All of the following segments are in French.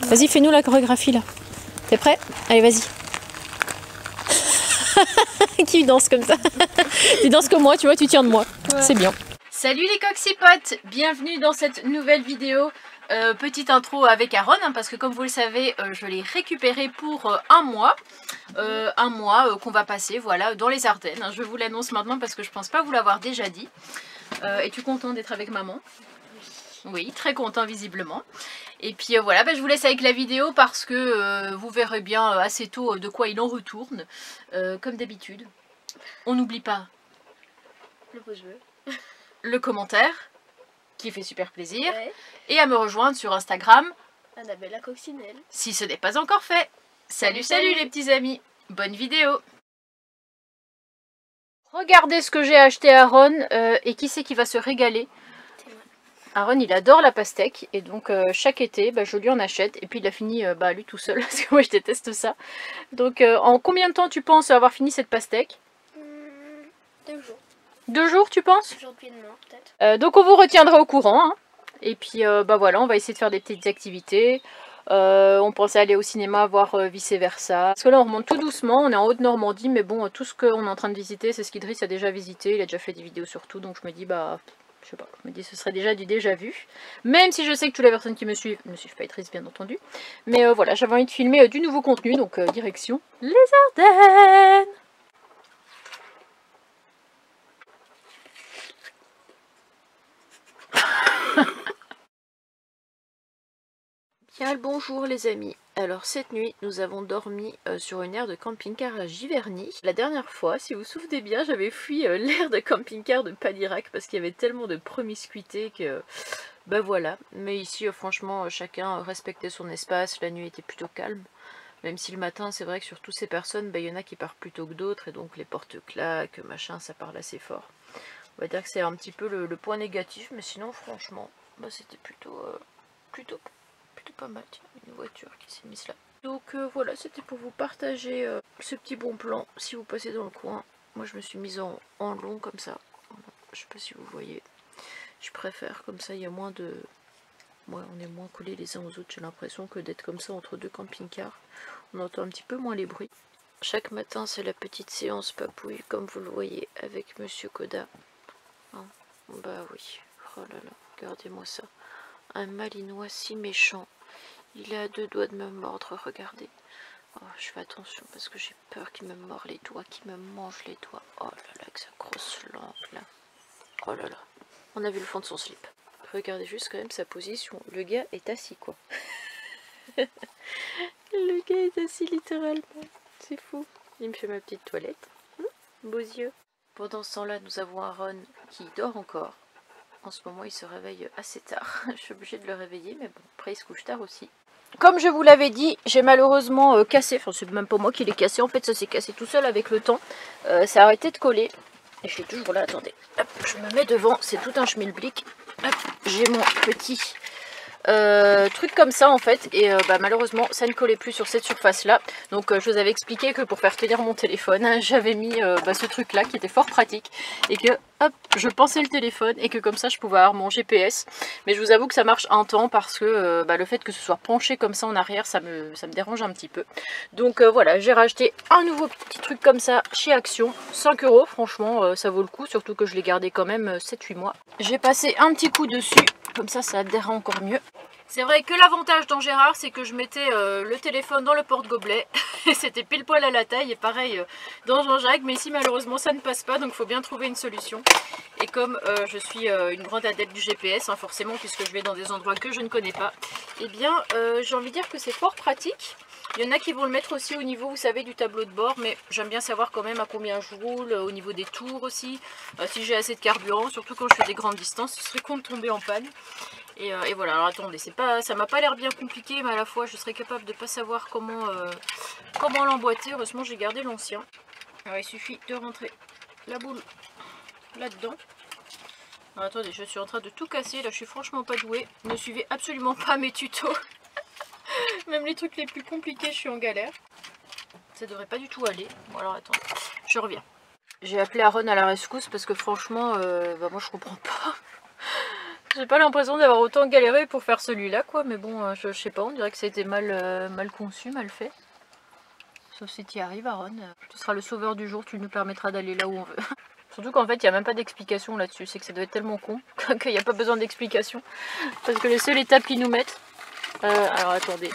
Vas-y, fais-nous la chorégraphie là. T'es prêt? Allez, vas-y. Qui danse comme ça? Tu danses comme moi, tu vois, tu tiens de moi. Ouais. C'est bien. Salut les coccypotes, bienvenue dans cette nouvelle vidéo. Petite intro avec Aaron, hein, parce que comme vous le savez, je l'ai récupéré pour un mois qu'on va passer, voilà, dans les Ardennes. Je vous l'annonce maintenant parce que je pense pas vous l'avoir déjà dit. Es-tu content d'être avec maman? Oui, très content visiblement. Et puis voilà, je vous laisse avec la vidéo parce que vous verrez bien assez tôt de quoi il en retourne. Comme d'habitude, on n'oublie pas le pouce bleu, le commentaire qui fait super plaisir, ouais. Et à me rejoindre sur Instagram, Annabella Coccinelle, si ce n'est pas encore fait. Salut les petits amis, bonne vidéo. Regardez ce que j'ai acheté à Aaron, et qui c'est qui va se régaler? Aaron il adore la pastèque et donc chaque été je lui en achète et puis il a fini lui tout seul parce que moi je déteste ça. Donc en combien de temps tu penses avoir fini cette pastèque? 2 jours. 2 jours tu penses? Aujourd'hui demain peut-être. Donc on vous retiendra au courant, hein. Et puis voilà, on va essayer de faire des petites activités. On pensait aller au cinéma, voir vice versa. Parce que là on remonte tout doucement, on est en Haute-Normandie, mais bon, tout ce qu'on est en train de visiter, c'est ce qu'Idriss a déjà visité, il a déjà fait des vidéos sur tout, donc je me dis je sais pas, je me dis ce serait déjà du déjà vu. Même si je sais que toutes les personnes qui me suivent ne suivent pas Idriss bien entendu. Mais voilà, j'avais envie de filmer du nouveau contenu, donc direction les Ardennes. Bien le bonjour les amis. Alors cette nuit nous avons dormi sur une aire de camping-car à Giverny. La dernière fois, si vous vous souvenez bien, j'avais fui l'aire de camping-car de Padirac parce qu'il y avait tellement de promiscuité que voilà. Mais ici franchement chacun respectait son espace, la nuit était plutôt calme. Même si le matin c'est vrai que sur toutes ces personnes, il y en a qui partent plus tôt que d'autres et donc les portes claquent, machin, ça parle assez fort. On va dire que c'est un petit peu le point négatif, mais sinon franchement c'était plutôt pas mal. Tiens, une voiture qui s'est mise là. Donc voilà, c'était pour vous partager ce petit bon plan si vous passez dans le coin. Moi je me suis mise en long comme ça. Je sais pas si vous voyez. Je préfère comme ça, il y a moins de... Ouais, on est moins collés les uns aux autres, j'ai l'impression, que d'être comme ça entre deux camping-cars. On entend un petit peu moins les bruits. Chaque matin c'est la petite séance papouille, comme vous le voyez, avec Monsieur Koda. Hein, bah oui, oh là là, regardez-moi ça. Un malinois si méchant. Il est à 2 doigts de me mordre, regardez. Oh, je fais attention parce que j'ai peur qu'il me mord les doigts, qu'il me mange les doigts. Oh là là, avec sa grosse langue là. Oh là là. On a vu le fond de son slip. Regardez juste quand même sa position. Le gars est assis quoi. Le gars est assis littéralement. C'est fou. Il me fait ma petite toilette. Beaux yeux. Pendant ce temps-là, nous avons Aaron qui dort encore. En ce moment, il se réveille assez tard. Je suis obligée de le réveiller, mais bon, après, il se couche tard aussi. Comme je vous l'avais dit, j'ai malheureusement cassé, enfin, c'est même pas moi qui l'ai cassé, en fait, ça s'est cassé tout seul avec le temps. Ça a arrêté de coller. Et je l'ai toujours là, attendez. Hop, je me mets devant, c'est tout un schmilblick. Hop, j'ai mon petit truc comme ça en fait, et malheureusement ça ne collait plus sur cette surface là. Donc je vous avais expliqué que pour faire tenir mon téléphone j'avais mis ce truc là qui était fort pratique, et que hop je pensais le téléphone et que comme ça je pouvais avoir mon GPS. Mais je vous avoue que ça marche un temps parce que le fait que ce soit penché comme ça en arrière ça me dérange un petit peu. Donc voilà, j'ai racheté un nouveau petit truc comme ça chez Action, 5 €, franchement ça vaut le coup, surtout que je l'ai gardé quand même 7-8 mois. J'ai passé un petit coup dessus, comme ça adhère encore mieux. C'est vrai que l'avantage dans Gérard, c'est que je mettais le téléphone dans le porte-gobelet et c'était pile poil à la taille, et pareil dans Jean-Jacques, mais ici malheureusement ça ne passe pas, donc il faut bien trouver une solution. Et comme je suis une grande adepte du GPS, hein, forcément, puisque je vais dans des endroits que je ne connais pas, et bien j'ai envie de dire que c'est fort pratique. Il y en a qui vont le mettre aussi au niveau, vous savez, du tableau de bord, mais j'aime bien savoir quand même à combien je roule, au niveau des tours aussi, si j'ai assez de carburant, surtout quand je fais des grandes distances, ce serait con de tomber en panne. Et voilà, alors attendez, ça m'a pas l'air bien compliqué, mais à la fois je serais capable de pas savoir comment l'emboîter. Heureusement j'ai gardé l'ancien. Alors il suffit de rentrer la boule là-dedans. Alors attendez, je suis en train de tout casser, là je suis franchement pas douée. Ne suivez absolument pas mes tutos. Même les trucs les plus compliqués, je suis en galère. Ça devrait pas du tout aller. Bon alors attendez, je reviens. J'ai appelé Aaron à la rescousse parce que franchement, moi je comprends pas. J'ai pas l'impression d'avoir autant galéré pour faire celui-là, quoi. Mais bon, je sais pas, on dirait que ça a été mal conçu, mal fait. Sauf si tu y arrives, Aaron. Tu seras le sauveur du jour, tu nous permettras d'aller là où on veut. Surtout qu'en fait, il n'y a même pas d'explication là-dessus. C'est que ça doit être tellement con qu'il n'y a pas besoin d'explication. Parce que les seules étapes qu'ils nous mettent... alors attendez.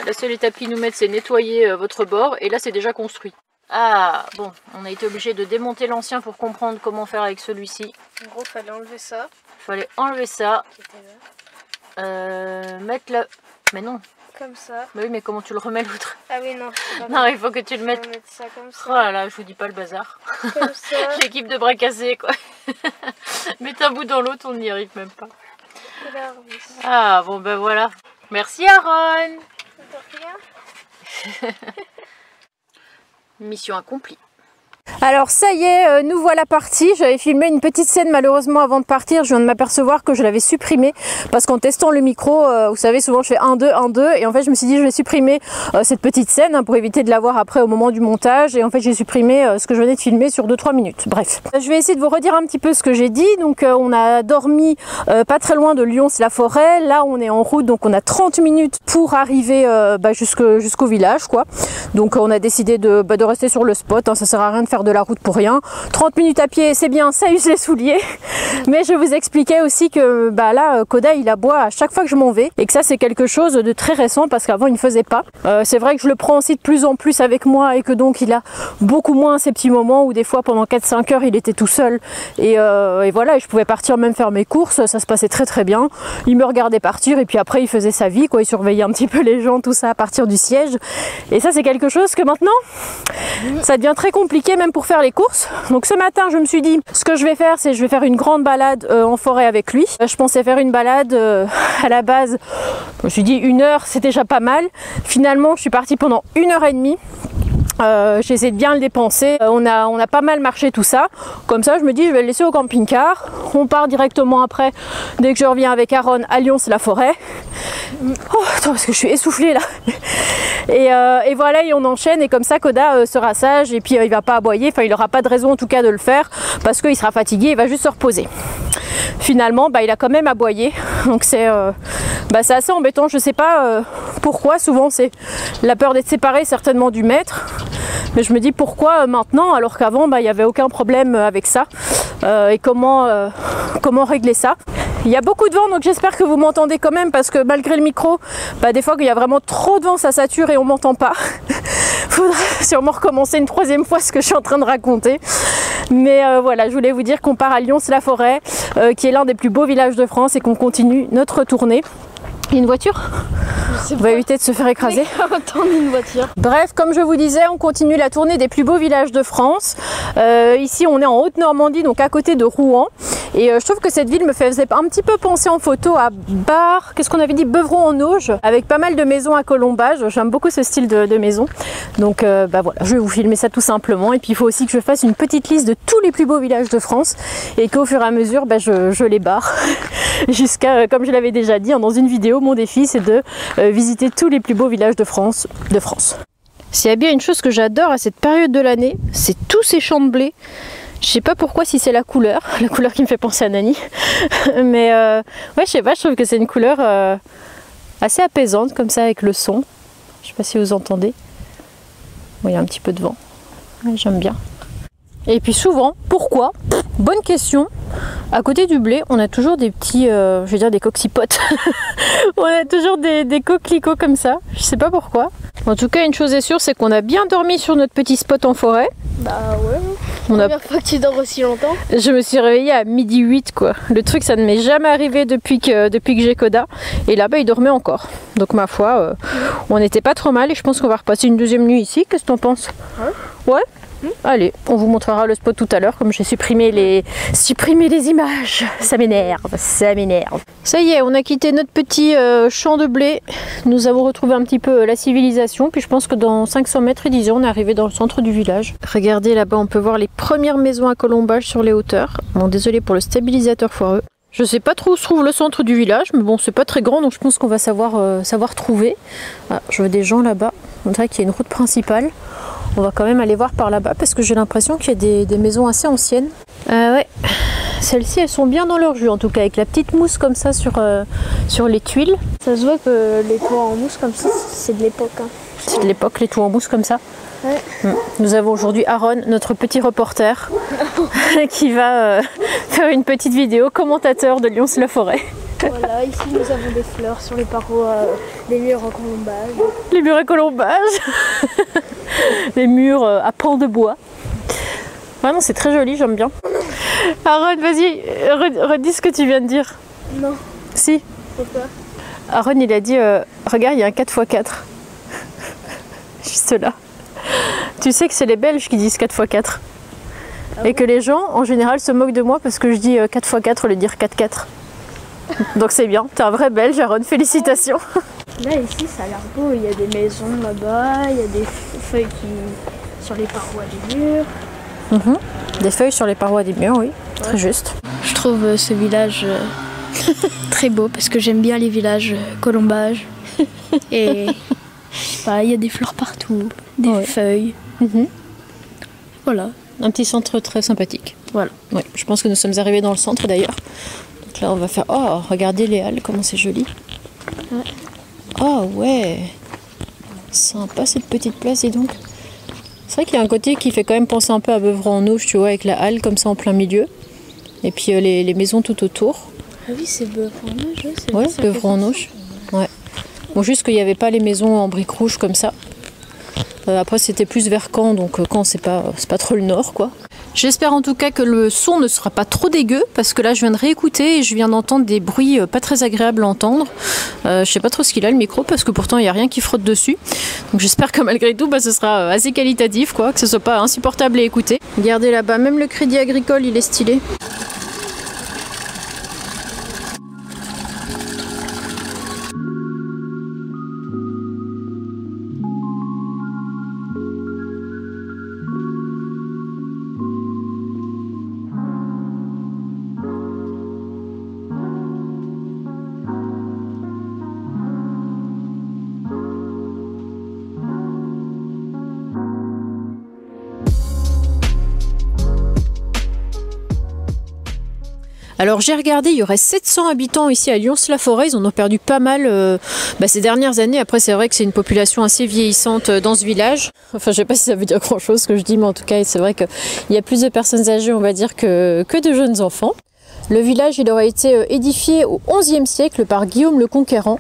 La seule étape qu'ils nous mettent, c'est nettoyer votre bord. Et là, c'est déjà construit. Ah, bon. On a été obligé de démonter l'ancien pour comprendre comment faire avec celui-ci. En gros, fallait enlever ça. Fallait enlever ça. Qui était là. Mettre la... Mais non. Comme ça. Mais oui, mais comment tu le remets l'autre? Ah oui, non. Non, il faut que tu le mettes... mettre ça comme ça. Oh là là, je vous dis pas le bazar. Comme ça. L'équipe de bras cassés, quoi. Mettre un bout dans l'autre, on n'y arrive même pas. Là, Ah, bon ben voilà. Merci, Aaron. de rien. Mission accomplie. Alors ça y est, nous voilà partis. J'avais filmé une petite scène malheureusement avant de partir. Je viens de m'apercevoir que je l'avais supprimée parce qu'en testant le micro, vous savez, souvent je fais 1-2, 1-2 et en fait je me suis dit je vais supprimer cette petite scène pour éviter de la voir après au moment du montage et en fait j'ai supprimé ce que je venais de filmer sur 2-3 minutes. Bref, je vais essayer de vous redire un petit peu ce que j'ai dit. Donc on a dormi pas très loin de Lyons-la-Forêt. Là on est en route, donc on a 30 minutes pour arriver jusqu'au village, quoi. Donc on a décidé de rester sur le spot, hein. Ça sert à rien de faire de la route pour rien. 30 minutes à pied, c'est bien, ça use les souliers. Mais je vous expliquais aussi que là, Koda, il aboie à chaque fois que je m'en vais. Et que ça, c'est quelque chose de très récent parce qu'avant, il ne faisait pas. C'est vrai que je le prends aussi de plus en plus avec moi et que donc, il a beaucoup moins ces petits moments où des fois, pendant 4-5 heures, il était tout seul. Et voilà, et je pouvais partir même faire mes courses. Ça se passait très très bien. Il me regardait partir et puis après, il faisait sa vie, quoi. Il surveillait un petit peu les gens, tout ça, à partir du siège. Et ça, c'est quelque chose que maintenant, ça devient très compliqué même pour faire les courses. Donc ce matin je me suis dit ce que je vais faire, c'est je vais faire une grande balade en forêt avec lui. Je pensais faire une balade à la base, je me suis dit 1 heure c'est déjà pas mal. Finalement je suis partie pendant 1h30. J'ai essayé de bien le dépenser. On a pas mal marché tout ça. Comme ça je me dis je vais le laisser au camping-car. On part directement après, dès que je reviens avec Aaron à Lyons-la-Forêt. Oh, attends, parce que je suis essoufflée là. Et voilà, et on enchaîne et comme ça Koda sera sage et puis il va pas aboyer, enfin il aura pas de raison en tout cas de le faire parce qu'il sera fatigué, il va juste se reposer. Finalement il a quand même aboyé, donc c'est assez embêtant. Je sais pas pourquoi, souvent c'est la peur d'être séparé certainement du maître, mais je me dis pourquoi maintenant alors qu'avant il n'y avait aucun problème avec ça. Et comment régler ça? Il y a beaucoup de vent, donc j'espère que vous m'entendez quand même parce que malgré le micro, des fois qu'il y a vraiment trop de vent, ça sature et on m'entend pas. Faudra sûrement recommencer une 3e fois ce que je suis en train de raconter. Mais voilà, je voulais vous dire qu'on part à Lyons-la-Forêt, qui est l'un des plus beaux villages de France et qu'on continue notre tournée. Il y a une voiture? On va éviter de se faire écraser. Une voiture. Bref, comme je vous disais, on continue la tournée des plus beaux villages de France. Ici, on est en Haute-Normandie, donc à côté de Rouen. Et je trouve que cette ville me faisait un petit peu penser en photo à Bar, qu'est-ce qu'on avait dit, Beuvron-en-Auge, avec pas mal de maisons à colombage. J'aime beaucoup ce style de maison. Donc voilà, je vais vous filmer ça tout simplement. Et puis il faut aussi que je fasse une petite liste de tous les plus beaux villages de France et qu'au fur et à mesure, je les barre. Jusqu'à, comme je l'avais déjà dit dans une vidéo, mon défi c'est de visiter tous les plus beaux villages de France. S'il y a bien une chose que j'adore à cette période de l'année, c'est tous ces champs de blé. Je sais pas pourquoi, si c'est la couleur qui me fait penser à Nani. Mais ouais, je sais pas, je trouve que c'est une couleur assez apaisante comme ça avec le son. Je sais pas si vous entendez. Bon, il y a un petit peu de vent. Ouais, j'aime bien. Et puis souvent, pourquoi? Bonne question. À côté du blé, on a toujours des petits, je vais dire des coxipotes. On a toujours des coquelicots comme ça. Je sais pas pourquoi. En tout cas, une chose est sûre, c'est qu'on a bien dormi sur notre petit spot en forêt. Bah ouais. Première fois que tu dors aussi longtemps. Je me suis réveillée à 12h08 quoi. Le truc, ça ne m'est jamais arrivé depuis que j'ai Koda. Et là-bas, il dormait encore. Donc ma foi, on n'était pas trop mal et je pense qu'on va repasser une 2e nuit ici. Qu'est-ce que t'en penses? Ouais. Allez, on vous montrera le spot tout à l'heure, comme j'ai supprimé les images. Ça m'énerve, ça m'énerve. Ça y est, on a quitté notre petit champ de blé. Nous avons retrouvé un petit peu la civilisation. Puis je pense que dans 500 mètres, il disait, on est arrivé dans le centre du village. Regardez là-bas, on peut voir les premières maisons à colombage sur les hauteurs. Bon, désolé pour le stabilisateur foireux. Je sais pas trop où se trouve le centre du village, mais bon, c'est pas très grand, donc je pense qu'on va savoir trouver. Ah, je vois des gens là-bas. On dirait qu'il y a une route principale. On va quand même aller voir par là-bas parce que j'ai l'impression qu'il y a des maisons assez anciennes. Ouais, Celles-ci, elles sont bien dans leur jus, en tout cas, avec la petite mousse comme ça sur les tuiles. Ça se voit que les toits en mousse comme ça, c'est de l'époque. Hein. C'est de l'époque, les toits en mousse comme ça. Ouais. Nous avons aujourd'hui Aaron, notre petit reporter, qui va faire une petite vidéo commentateur de Lyons-la-Forêt. Voilà, ici nous avons des fleurs sur les parois, des murs en colombage. Les murs à colombage. Les murs à pans de bois. Vraiment, c'est très joli, j'aime bien. Aaron, vas-y, redis ce que tu viens de dire. Non. Si. Pourquoi? Aaron, il a dit, regarde, il y a un 4x4. Juste là. Tu sais que c'est les Belges qui disent 4x4. Et que les gens, en général, se moquent de moi parce que je dis 4x4 au lieu de dire 4x4. Donc c'est bien, t'es un vrai Belge, Aaron, félicitations. Là, ici, ça a l'air beau. Il y a des maisons là-bas, il y a des feuilles sur les parois des murs. Des feuilles sur les parois des murs, oui, très juste. Je trouve ce village très beau parce que j'aime bien les villages colombages. Et je sais pas, il y a des fleurs partout, des feuilles. Voilà. Un petit centre très sympathique. Voilà. Oui, je pense que nous sommes arrivés dans le centre d'ailleurs. Donc là, on va faire... Oh, regardez les halles, comment c'est joli. Ouais. Oh, ouais. Sympa cette petite place, et donc. C'est vrai qu'il y a un côté qui fait quand même penser un peu à Beuvron-en-Auge, tu vois, avec la halle comme ça en plein milieu. Et puis les maisons tout autour. Ah oui, c'est Beuvron-en-Auge. Ouais, Beuvron-en-Auge. Ouais. Bon, juste qu'il n'y avait pas les maisons en briques rouges comme ça. Après, c'était plus vers Caen, donc Caen, c'est pas trop le nord, quoi. J'espère en tout cas que le son ne sera pas trop dégueu, parce que là, je viens de réécouter et je viens d'entendre des bruits pas très agréables à entendre. Je sais pas trop ce qu'il a, le micro, parce que pourtant, il n'y a rien qui frotte dessus. Donc j'espère que malgré tout, ce sera assez qualitatif, quoi, que ce soit pas insupportable à écouter. Regardez là-bas, même le Crédit Agricole, il est stylé. Alors j'ai regardé, il y aurait 700 habitants ici à Lyons-la-Forêt, ils en ont perdu pas mal ces dernières années. Après c'est vrai que c'est une population assez vieillissante dans ce village. Enfin je sais pas si ça veut dire grand chose ce que je dis, mais en tout cas c'est vrai qu'il y a plus de personnes âgées on va dire que de jeunes enfants. Le village il aurait été édifié au XIe siècle par Guillaume le Conquérant.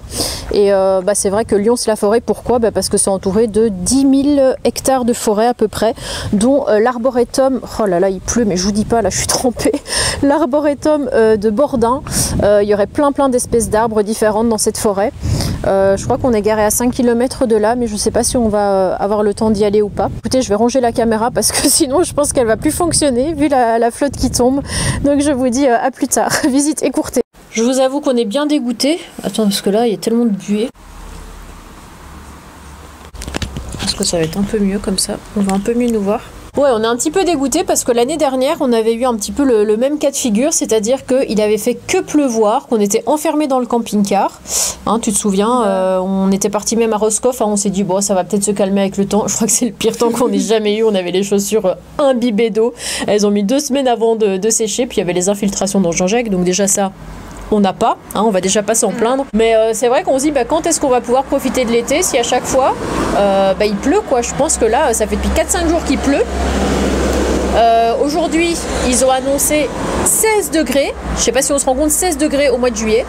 Et c'est vrai que Lyons-la-Forêt, pourquoi? Parce que c'est entouré de 10 000 hectares de forêt à peu près, dont l'arboretum, oh là là il pleut mais je vous dis pas, là je suis trempée, l'arboretum de Bordin. Il y aurait plein d'espèces d'arbres différentes dans cette forêt. Je crois qu'on est garé à 5 km de là, mais je sais pas si on va avoir le temps d'y aller ou pas. Écoutez, je vais ranger la caméra parce que sinon je pense qu'elle va plus fonctionner vu la flotte qui tombe. Donc je vous dis à plus tard, visite écourtée. Je vous avoue qu'on est bien dégoûté. Attends, parce que là il y a tellement de buée. Je pense que ça va être un peu mieux comme ça, on va un peu mieux nous voir. Ouais, on est un petit peu dégoûté parce que l'année dernière, on avait eu un petit peu le même cas de figure, c'est-à-dire qu'il avait fait que pleuvoir, qu'on était enfermés dans le camping-car. Hein, tu te souviens, on était parti même à Roscoff, hein, on s'est dit, bon, ça va peut-être se calmer avec le temps. Je crois que c'est le pire temps qu'on ait jamais eu. On avait les chaussures imbibées d'eau. Elles ont mis 2 semaines avant de sécher, puis il y avait les infiltrations dans Jean-Jacques, donc déjà ça... on n'a pas, hein, on va déjà pas s'en plaindre. Mais c'est vrai qu'on se dit quand est-ce qu'on va pouvoir profiter de l'été si à chaque fois il pleut quoi. Je pense que là ça fait depuis 4-5 jours qu'il pleut. Aujourd'hui ils ont annoncé 16 degrés. Je sais pas si on se rend compte, 16 degrés au mois de juillet.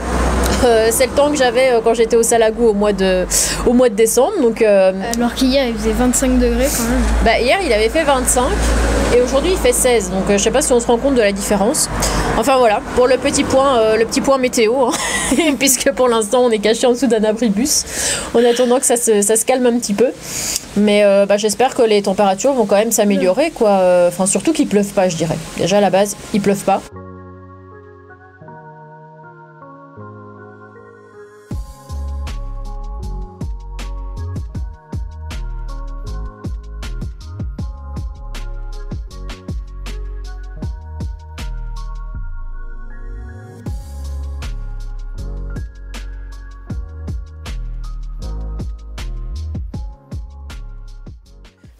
C'est le temps que j'avais quand j'étais au Salagou au mois de décembre. Donc, alors qu'hier il faisait 25 degrés quand même. Hier il avait fait 25 et aujourd'hui il fait 16. Donc je sais pas si on se rend compte de la différence. Enfin voilà, pour le petit point météo, hein, puisque pour l'instant on est caché en dessous d'un abribus, en attendant que ça se calme un petit peu. Mais j'espère que les températures vont quand même s'améliorer, quoi. Enfin surtout qu'il pleuve pas, je dirais. Déjà à la base, il pleuve pas.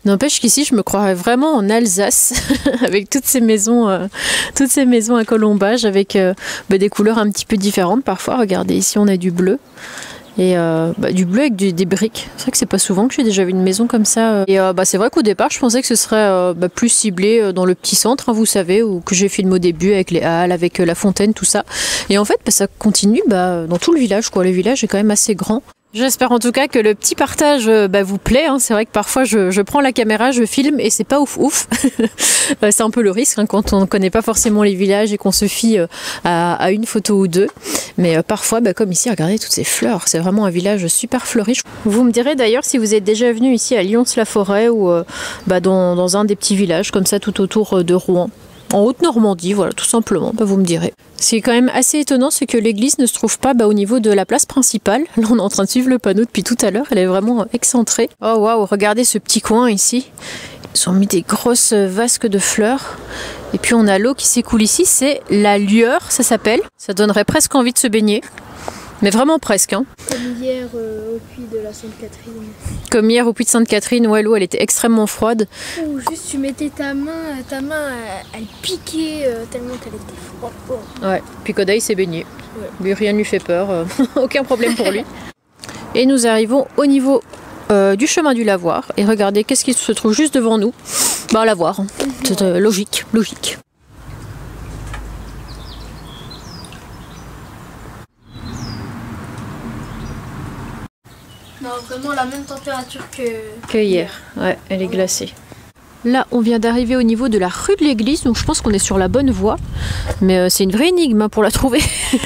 N'empêche qu'ici, je me croirais vraiment en Alsace, avec toutes ces maisons à colombage, avec des couleurs un petit peu différentes parfois. Regardez, ici on a du bleu. Et du bleu avec des briques. C'est vrai que c'est pas souvent que j'ai déjà vu une maison comme ça. Et c'est vrai qu'au départ, je pensais que ce serait plus ciblé dans le petit centre, hein, vous savez, où que j'ai filmé au début avec les halles, avec la fontaine, tout ça. Et en fait, ça continue dans tout le village, quoi. Le village est quand même assez grand. J'espère en tout cas que le petit partage vous plaît. Hein. C'est vrai que parfois je prends la caméra, je filme et c'est pas ouf. C'est un peu le risque hein, quand on ne connaît pas forcément les villages et qu'on se fie à une photo ou deux. Mais parfois, comme ici, regardez toutes ces fleurs. C'est vraiment un village super fleuri. Vous me direz d'ailleurs si vous êtes déjà venu ici à Lyons-la-Forêt ou dans un des petits villages comme ça tout autour de Rouen. En Haute-Normandie, voilà, tout simplement, vous me direz. Ce qui est quand même assez étonnant, c'est que l'église ne se trouve pas au niveau de la place principale. Là, on est en train de suivre le panneau depuis tout à l'heure, elle est vraiment excentrée. Oh waouh, regardez ce petit coin ici. Ils ont mis des grosses vasques de fleurs. Et puis on a l'eau qui s'écoule ici, c'est la lueur, ça s'appelle. Ça donnerait presque envie de se baigner. Mais vraiment presque. Hein. Comme hier au puits de la Sainte-Catherine. Comme hier au puits de Sainte-Catherine, ouais, l'eau elle était extrêmement froide. Ou juste tu mettais ta main elle piquait tellement qu'elle était froide. Oh. Ouais, puis Koda il s'est baigné. Ouais. Lui rien ne lui fait peur, aucun problème pour lui. Et nous arrivons au niveau du chemin du lavoir. Et regardez, qu'est-ce qui se trouve juste devant nous? Un lavoir, hein. C'est logique. Non, vraiment la même température que hier. Ouais, elle est glacée. Là, on vient d'arriver au niveau de la rue de l'église, donc je pense qu'on est sur la bonne voie. Mais c'est une vraie énigme hein, pour la trouver.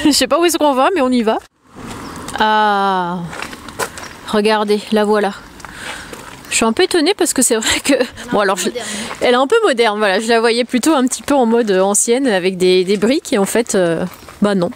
Je sais pas où est-ce qu'on va, mais on y va. Ah, regardez, la voilà. Je suis un peu étonnée parce que c'est vrai que... elle est un peu moderne, voilà. Je la voyais plutôt un petit peu en mode ancienne, avec des briques, et en fait, non.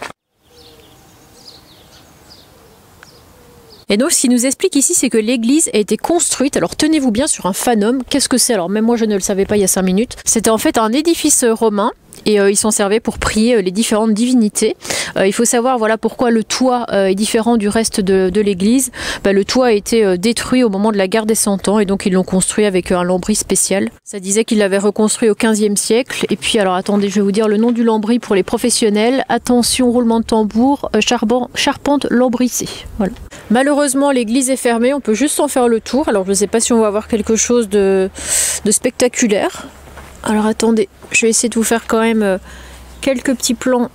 Et donc ce qui nous explique ici, c'est que l'église a été construite, alors tenez-vous bien, sur un fanum. Qu'est-ce que c'est? Alors même moi je ne le savais pas il y a 5 minutes. C'était en fait un édifice romain. Et ils s'en servaient pour prier les différentes divinités. Il faut savoir pourquoi le toit est différent du reste de l'église. Le toit a été détruit au moment de la guerre des 100 ans et donc ils l'ont construit avec un lambris spécial. Ça disait qu'ils l'avaient reconstruit au 15e siècle. Et puis alors attendez, je vais vous dire le nom du lambris pour les professionnels. Attention, roulement de tambour, charpente lambrissée. Voilà. Malheureusement l'église est fermée, on peut juste en faire le tour. Alors je ne sais pas si on va avoir quelque chose de spectaculaire. Alors attendez, je vais essayer de vous faire quand même quelques petits plans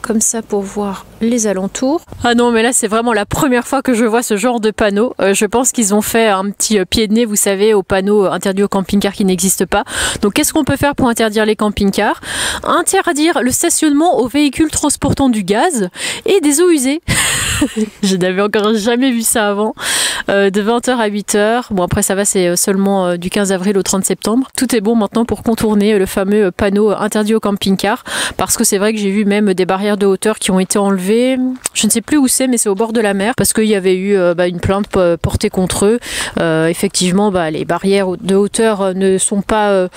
comme ça pour voir les alentours. Ah non, mais là c'est vraiment la première fois que je vois ce genre de panneau. Je pense qu'ils ont fait un petit pied de nez, vous savez, au panneau interdit aux camping-cars qui n'existe pas. Donc qu'est-ce qu'on peut faire pour interdire les camping-cars? Interdire le stationnement aux véhicules transportant du gaz et des eaux usées. Je n'avais encore jamais vu ça avant. De 20h à 8h. Bon après ça va, c'est seulement du 15 avril au 30 septembre. Tout est bon maintenant pour contourner le fameux panneau interdit aux camping-cars. Parce que c'est vrai que j'ai vu même des barrières de hauteur qui ont été enlevées. Je ne sais plus où c'est, mais c'est au bord de la mer. Parce qu'il y avait eu une plainte portée contre eux. Effectivement, les barrières de hauteur ne sont pas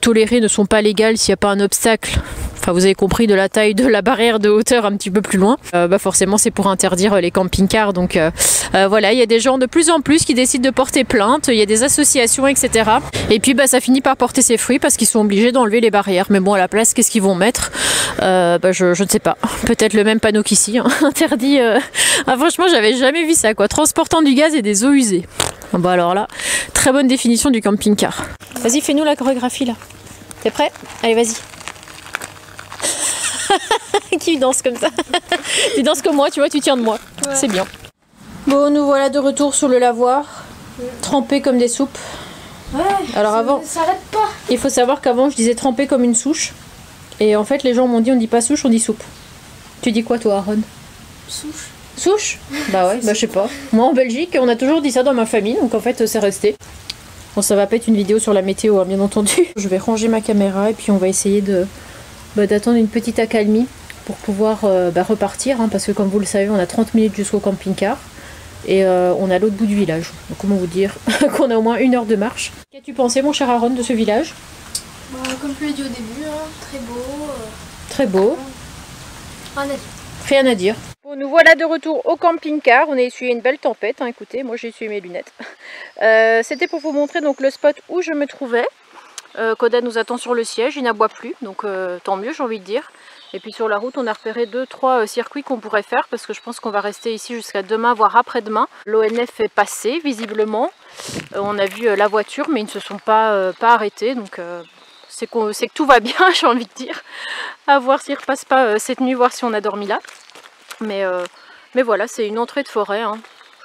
tolérées, ne sont pas légales s'il n'y a pas un obstacle. Enfin, vous avez compris, de la taille de la barrière de hauteur un petit peu plus loin. Forcément, c'est pour interdire les camping-cars. Donc voilà, il y a des gens de plus en plus qui décident de porter plainte. Il y a des associations, etc. Et puis, ça finit par porter ses fruits parce qu'ils sont obligés d'enlever les barrières. Mais bon, à la place, qu'est-ce qu'ils vont mettre? Je ne sais pas. Peut-être le même panneau qu'ici. Hein. Interdit. Franchement, j'avais jamais vu ça, quoi. Transportant du gaz et des eaux usées. Alors là, très bonne définition du camping-car. Vas-y, fais-nous la chorégraphie là. T'es prêt? Allez, vas-y. Qui danse comme ça? Tu danses comme moi, tu vois, tu tiens de moi. Ouais. C'est bien. Bon, nous voilà de retour sur le lavoir, trempés comme des soupes. Ouais, alors avant, ça s'arrête pas. Il faut savoir qu'avant je disais trempé comme une souche. Et en fait les gens m'ont dit on dit pas souche, on dit soupe. Tu dis quoi toi, Aaron? Souche. Souche? Bah ouais, je sais pas. Moi en Belgique on a toujours dit ça dans ma famille, donc en fait c'est resté. Bon, ça va pas être une vidéo sur la météo hein, bien entendu. Je vais ranger ma caméra et puis on va essayer d'attendre une petite accalmie pour pouvoir repartir hein, parce que comme vous le savez on a 30 minutes jusqu'au camping-car et on est à l'autre bout du village. Donc comment vous dire qu'on a au moins 1 heure de marche. Qu'as-tu pensé mon cher Aaron de ce village? Comme je l'ai dit au début, hein, très beau. Très beau. Rien à dire. Rien à dire. Bon, nous voilà de retour au camping-car. On a essuyé une belle tempête, hein. Écoutez, moi j'ai essuyé mes lunettes. C'était pour vous montrer donc le spot où je me trouvais. Koda nous attend sur le siège, il n'aboie plus, donc tant mieux, j'ai envie de dire. Et puis sur la route, on a repéré 2-3 circuits qu'on pourrait faire parce que je pense qu'on va rester ici jusqu'à demain, voire après-demain. L'ONF est passé visiblement. On a vu la voiture, mais ils ne se sont pas arrêtés, donc c'est que tout va bien, j'ai envie de dire. À voir s'ils ne repassent pas cette nuit, voir si on a dormi là. Mais voilà, c'est une entrée de forêt, hein.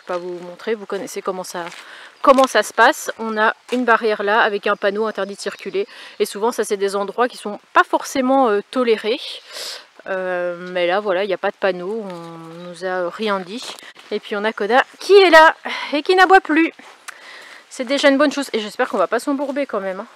Je ne vais pas vous montrer, vous connaissez comment ça se passe. On a une barrière là avec un panneau interdit de circuler. Et souvent, ça c'est des endroits qui sont pas forcément tolérés. Mais là, voilà, il n'y a pas de panneau, on nous a rien dit. Et puis on a Koda qui est là et qui n'aboie plus. C'est déjà une bonne chose. Et j'espère qu'on va pas s'embourber quand même, hein.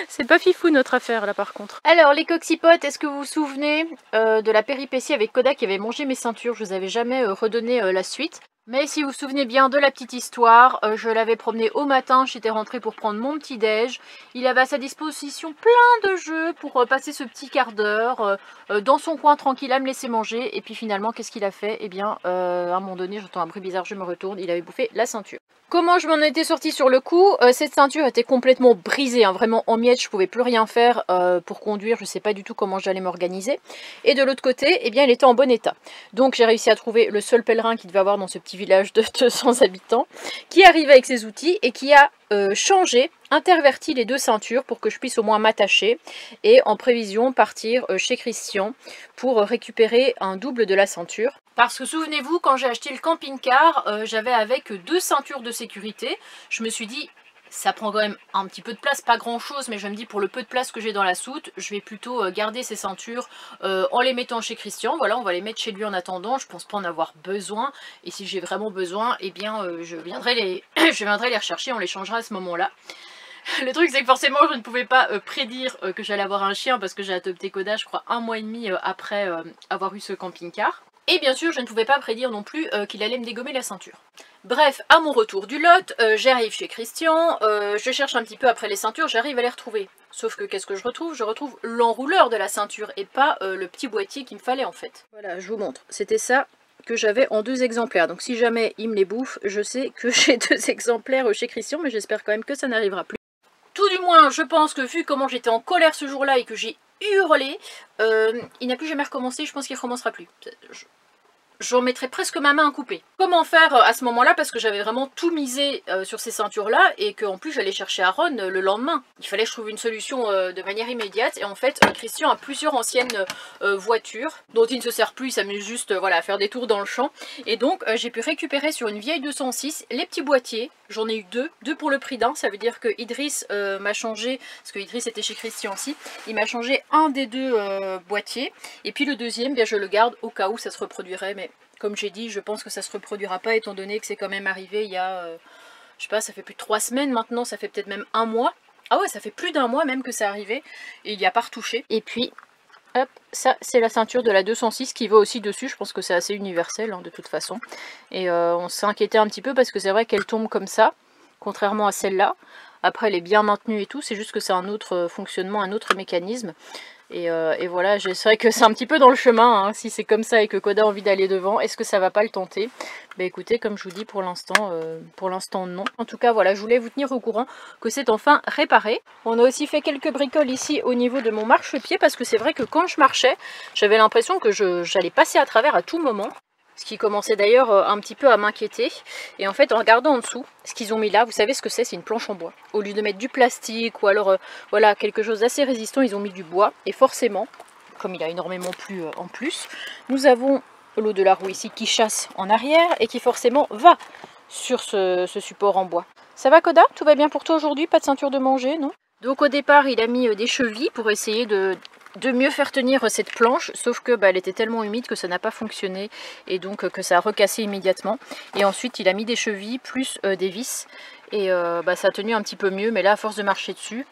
C'est pas fifou notre affaire là par contre. Alors les coxipotes, est-ce que vous vous souvenez de la péripétie avec Koda qui avait mangé mes ceintures? Je vous avais jamais redonné la suite. Mais si vous vous souvenez bien de la petite histoire, je l'avais promené au matin, j'étais rentrée pour prendre mon petit déj. Il avait à sa disposition plein de jeux pour passer ce petit quart d'heure dans son coin tranquille à me laisser manger. Et puis finalement, qu'est-ce qu'il a fait? Eh bien, à un moment donné, j'entends un bruit bizarre, je me retourne, il avait bouffé la ceinture. Comment je m'en étais sortie sur le coup? Cette ceinture était complètement brisée, hein, vraiment en miettes, je pouvais plus rien faire pour conduire, je sais pas du tout comment j'allais m'organiser. Et de l'autre côté, eh bien, elle était en bon état. Donc j'ai réussi à trouver le seul pèlerin qu'il devait avoir dans ce petit village de 200 habitants, qui arrive avec ses outils et qui a changé, interverti les deux ceintures pour que je puisse au moins m'attacher et en prévision partir chez Christian pour récupérer un double de la ceinture. Parce que souvenez-vous, quand j'ai acheté le camping-car, j'avais avec 2 ceintures de sécurité. Je me suis dit, ça prend quand même un petit peu de place, pas grand chose, mais je me dis pour le peu de place que j'ai dans la soute, je vais plutôt garder ces ceintures en les mettant chez Christian. Voilà, on va les mettre chez lui en attendant, je pense pas en avoir besoin. Et si j'ai vraiment besoin, eh bien je viendrai les rechercher, on les changera à ce moment-là. Le truc c'est que forcément je ne pouvais pas prédire que j'allais avoir un chien parce que j'ai adopté Koda je crois 1 mois et demi après avoir eu ce camping-car. Et bien sûr je ne pouvais pas prédire non plus qu'il allait me dégommer la ceinture. Bref, à mon retour du lot, j'arrive chez Christian, je cherche un petit peu après les ceintures, j'arrive à les retrouver. Sauf que qu'est-ce que je retrouve? Je retrouve l'enrouleur de la ceinture et pas le petit boîtier qu'il me fallait en fait. Voilà, je vous montre, c'était ça que j'avais en 2 exemplaires. Donc si jamais il me les bouffe, je sais que j'ai 2 exemplaires chez Christian, mais j'espère quand même que ça n'arrivera plus. Tout du moins, je pense que vu comment j'étais en colère ce jour-là et que j'ai hurlé, il n'a plus jamais recommencé, je pense qu'il ne recommencera plus. J'en mettrais presque ma main à couper. Comment faire à ce moment-là? Parce que j'avais vraiment tout misé sur ces ceintures-là et qu'en plus j'allais chercher Aaron le lendemain. Il fallait que je trouve une solution de manière immédiate. Et en fait, Christian a plusieurs anciennes voitures dont il ne se sert plus. Il s'amuse juste voilà, à faire des tours dans le champ. Et donc j'ai pu récupérer sur une vieille 206 les petits boîtiers. J'en ai eu 2 pour le prix d'un. Ça veut dire que Idriss m'a changé, parce que Idriss était chez Christian aussi, il m'a changé un des 2 boîtiers. Et puis le deuxième, bien, je le garde au cas où ça se reproduirait. Mais comme j'ai dit, je pense que ça se reproduira pas étant donné que c'est quand même arrivé il y a, je sais pas, ça fait plus de 3 semaines maintenant, ça fait peut-être même 1 mois. Ah ouais, ça fait plus d'1 mois même que c'est arrivé et il n'y a pas retouché. Et puis, hop, ça c'est la ceinture de la 206 qui va aussi dessus, je pense que c'est assez universel hein, de toute façon. Et on s'est inquiété un petit peu parce que c'est vrai qu'elle tombe comme ça, contrairement à celle-là. Après elle est bien maintenue et tout, c'est juste que c'est un autre fonctionnement, un autre mécanisme. Et voilà, c'est vrai que c'est un petit peu dans le chemin, hein, si c'est comme ça et que Koda a envie d'aller devant, est-ce que ça va pas le tenter? Bah écoutez, comme je vous dis, pour l'instant non. En tout cas, voilà, je voulais vous tenir au courant que c'est enfin réparé. On a aussi fait quelques bricoles ici au niveau de mon marchepied, parce que c'est vrai que quand je marchais, j'avais l'impression que j'allais passer à travers à tout moment. Ce qui commençait d'ailleurs un petit peu à m'inquiéter. Et en fait, en regardant en dessous, ce qu'ils ont mis là, vous savez ce que c'est une planche en bois. Au lieu de mettre du plastique ou alors voilà, quelque chose d'assez résistant, ils ont mis du bois. Et forcément, comme il a énormément plu en plus, nous avons l'eau de la roue ici qui chasse en arrière et qui forcément va sur ce support en bois. Ça va Koda? Tout va bien pour toi aujourd'hui? Pas de ceinture de manger, non? Donc au départ, il a mis des chevilles pour essayer de mieux faire tenir cette planche, sauf que elle était tellement humide que ça n'a pas fonctionné et donc que ça a recassé immédiatement. Et ensuite il a mis des chevilles plus des vis et ça a tenu un petit peu mieux, mais là à force de marcher dessus,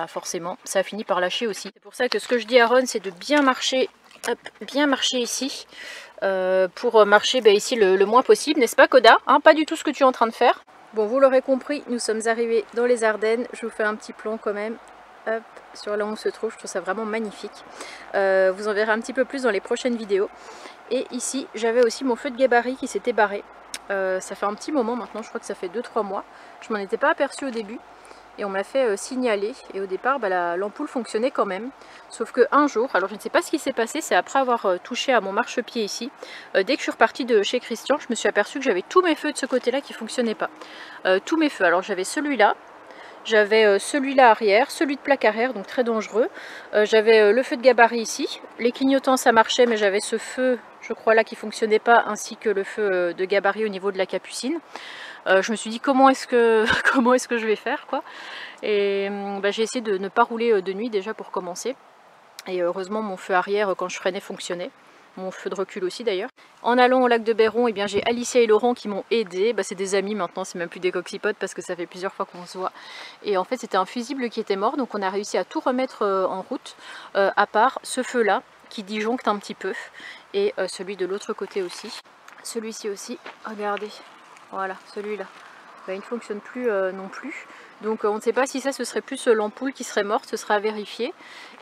forcément ça a fini par lâcher aussi. C'est pour ça que ce que je dis à Ron, c'est de bien marcher, hop, bien marcher ici pour marcher ici le moins possible, n'est-ce pas Koda, hein? Pas du tout ce que tu es en train de faire. Bon, vous l'aurez compris, nous sommes arrivés dans les Ardennes. Je vous fais un petit plan quand même. hop, sur là où on se trouve. Je trouve ça vraiment magnifique. Vous en verrez un petit peu plus dans les prochaines vidéos. Et ici, j'avais aussi mon feu de gabarit qui s'était barré. Ça fait un petit moment maintenant, je crois que ça fait 2-3 mois. Je m'en étais pas aperçue au début. Et on me l'a fait signaler, et au départ l'ampoule fonctionnait quand même, sauf qu'un jour, alors je ne sais pas ce qui s'est passé, c'est après avoir touché à mon marchepied ici, dès que je suis repartie de chez Christian, je me suis aperçue que j'avais tous mes feux de ce côté là qui ne fonctionnaient pas, tous mes feux. Alors j'avais celui-là, j'avais celui-là arrière, celui de plaque arrière, donc très dangereux, j'avais le feu de gabarit ici, les clignotants ça marchait, mais j'avais ce feu, je crois là, qui ne fonctionnait pas, ainsi que le feu de gabarit au niveau de la capucine. Je me suis dit comment est-ce que je vais faire quoi. Et j'ai essayé de ne pas rouler de nuit déjà pour commencer. Et heureusement mon feu arrière quand je freinais fonctionnait. Mon feu de recul aussi d'ailleurs. En allant au lac de Béron, j'ai Alicia et Laurent qui m'ont aidé. C'est des amis maintenant, c'est même plus des coxypodes parce que ça fait plusieurs fois qu'on se voit. Et en fait c'était un fusible qui était mort, donc on a réussi à tout remettre en route, à part ce feu là qui disjoncte un petit peu. Et celui de l'autre côté aussi. Celui-ci aussi, regardez. Voilà, celui-là, il ne fonctionne plus non plus. Donc on ne sait pas si ça, ce serait plus l'ampoule qui serait morte, ce sera à vérifier.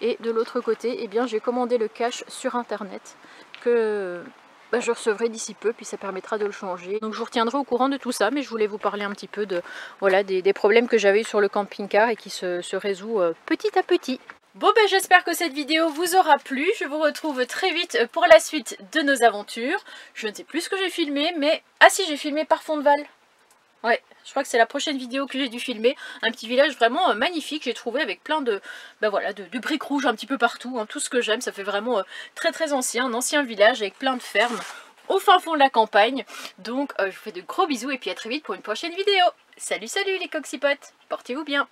Et de l'autre côté, j'ai commandé le cache sur internet que je recevrai d'ici peu, puis ça permettra de le changer. Donc je vous retiendrai au courant de tout ça, mais je voulais vous parler un petit peu de, voilà, des problèmes que j'avais eu sur le camping-car et qui se résout petit à petit. Bon j'espère que cette vidéo vous aura plu, je vous retrouve très vite pour la suite de nos aventures. Je ne sais plus ce que j'ai filmé, mais... Ah si, j'ai filmé par Fondval. Ouais, je crois que c'est la prochaine vidéo que j'ai dû filmer. Un petit village vraiment magnifique, j'ai trouvé avec plein de, de briques rouges un petit peu partout, hein, tout ce que j'aime. Ça fait vraiment très ancien, un ancien village avec plein de fermes au fin fond de la campagne. Donc je vous fais de gros bisous et puis à très vite pour une prochaine vidéo. Salut les coxypotes, portez-vous bien.